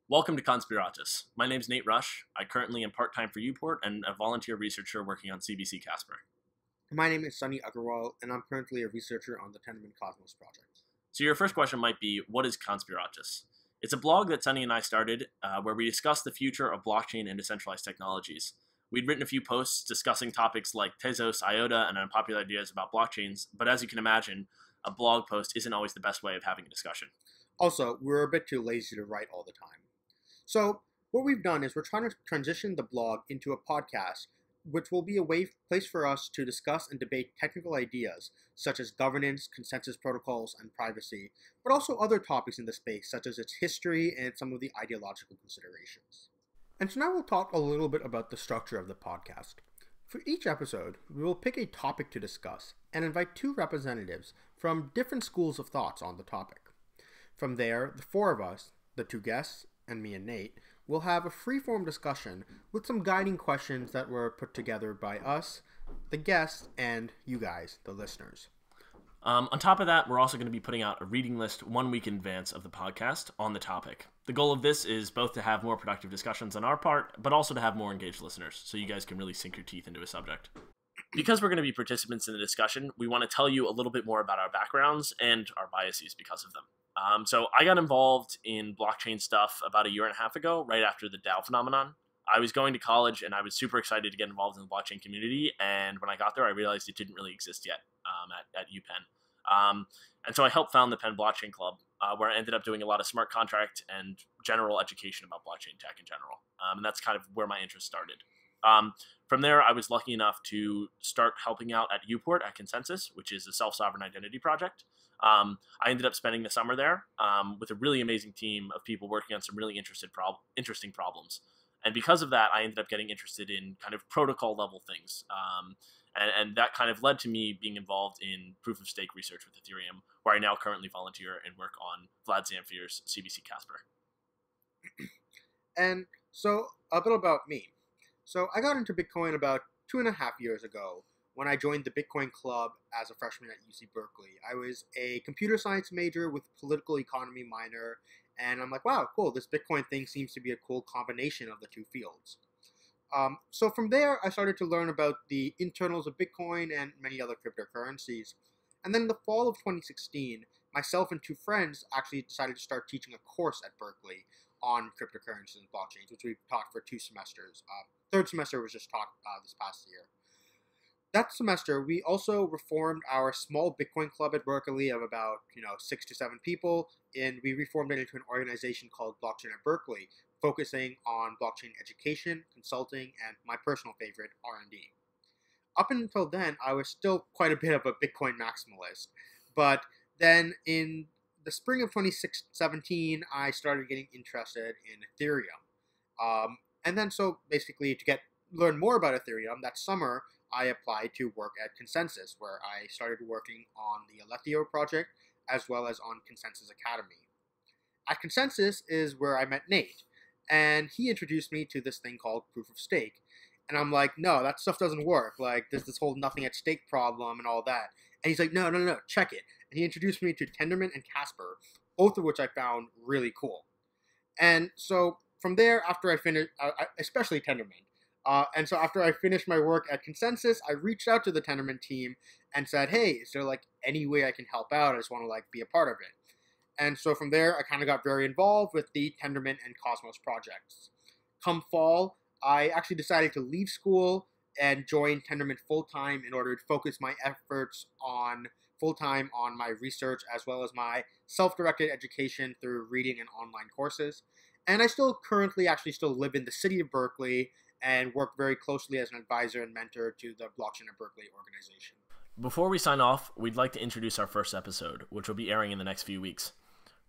Welcome to Conspiratus. My name's Nate Rush. I currently am part-time for Uport and a volunteer researcher working on CBC Casper. My name is Sunny Agarwal, and I'm currently a researcher on the Tenderman Cosmos project. So your first question might be, what is Conspiratus? It's a blog that Sunny and I started where we discuss the future of blockchain and decentralized technologies. We'd written a few posts discussing topics like Tezos, IOTA, and unpopular ideas about blockchains, but as you can imagine, a blog post isn't always the best way of having a discussion. Also, we're a bit too lazy to write all the time. So, what we've done is we're trying to transition the blog into a podcast, which will be a place for us to discuss and debate technical ideas, such as governance, consensus protocols, and privacy, but also other topics in the space, such as its history and some of the ideological considerations. And so now we'll talk a little bit about the structure of the podcast. For each episode, we will pick a topic to discuss and invite two representatives from different schools of thoughts on the topic. From there, the four of us, the two guests, and me and Nate, will have a free-form discussion with some guiding questions that were put together by us, the guests, and you guys, the listeners. On top of that, we're also going to be putting out a reading list 1 week in advance of the podcast on the topic. The goal of this is both to have more productive discussions on our part, but also to have more engaged listeners, so you guys can really sink your teeth into a subject. Because we're going to be participants in the discussion, we want to tell you a little bit more about our backgrounds and our biases because of them. So I got involved in blockchain stuff about a year and a half ago, right after the DAO phenomenon. I was going to college and I was super excited to get involved in the blockchain community. And when I got there, I realized it didn't really exist yet at UPenn. And so I helped found the Penn Blockchain Club, where I ended up doing a lot of smart contract and general education about blockchain tech in general. And that's kind of where my interest started. From there, I was lucky enough to start helping out at Uport at Consensus, which is a self-sovereign identity project. I ended up spending the summer there with a really amazing team of people working on some really interesting problems. And because of that, I ended up getting interested in kind of protocol level things. And that kind of led to me being involved in proof of stake research with Ethereum, where I now currently volunteer and work on Vlad Zamfir's CBC Casper. And so, a bit about me. So, I got into Bitcoin about 2.5 years ago when I joined the Bitcoin Club as a freshman at UC Berkeley. I was a computer science major with political economy minor, and I'm like, wow, cool, this Bitcoin thing seems to be a cool combination of the two fields. So from there, I started to learn about the internals of Bitcoin and many other cryptocurrencies. And then in the fall of 2016, myself and two friends actually decided to start teaching a course at Berkeley on cryptocurrencies and blockchains, which we've taught for 2 semesters. Third semester was just taught this past year. That semester, we also reformed our small Bitcoin club at Berkeley of about 6 to 7 people, and we reformed it into an organization called Blockchain at Berkeley, focusing on blockchain education, consulting, and my personal favorite, R&D. Up until then, I was still quite a bit of a Bitcoin maximalist, but then in the spring of 2017, I started getting interested in Ethereum. And then so basically to learn more about Ethereum, that summer, I applied to work at Consensus, where I started working on the Alethio project, as well as on Consensus Academy. At Consensus is where I met Nate, and he introduced me to this thing called proof of stake. And I'm like, no, that stuff doesn't work. Like, there's this whole nothing at stake problem and all that. And he's like, no, check it. And he introduced me to Tenderman and Casper, both of which I found really cool. And so from there, after I finished, especially Tenderman, and so after I finished my work at Consensus, I reached out to the Tenderman team and said, hey, is there any way I can help out? I just want to be a part of it. And so from there, I kind of got very involved with the Tenderman and Cosmos projects. Come fall, I actually decided to leave school and join Tenderman full-time in order to focus my efforts full-time on my research as well as my self-directed education through reading and online courses. And I still live in the city of Berkeley and work very closely as an advisor and mentor to the Blockchain at Berkeley organization. Before we sign off, we'd like to introduce our first episode, which will be airing in the next few weeks.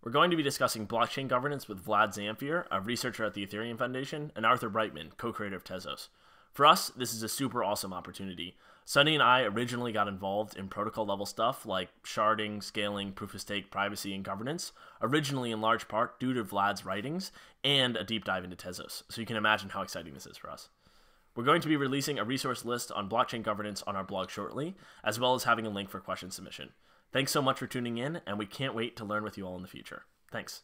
We're going to be discussing blockchain governance with Vlad Zamfir, a researcher at the Ethereum Foundation, and Arthur Brightman, co-creator of Tezos. For us, this is a super awesome opportunity. Sunny and I originally got involved in protocol level stuff like sharding, scaling, proof of stake, privacy, and governance, originally in large part due to Vlad's writings and a deep dive into Tezos, so you can imagine how exciting this is for us. We're going to be releasing a resource list on blockchain governance on our blog shortly, as well as having a link for question submission. Thanks so much for tuning in, and we can't wait to learn with you all in the future. Thanks.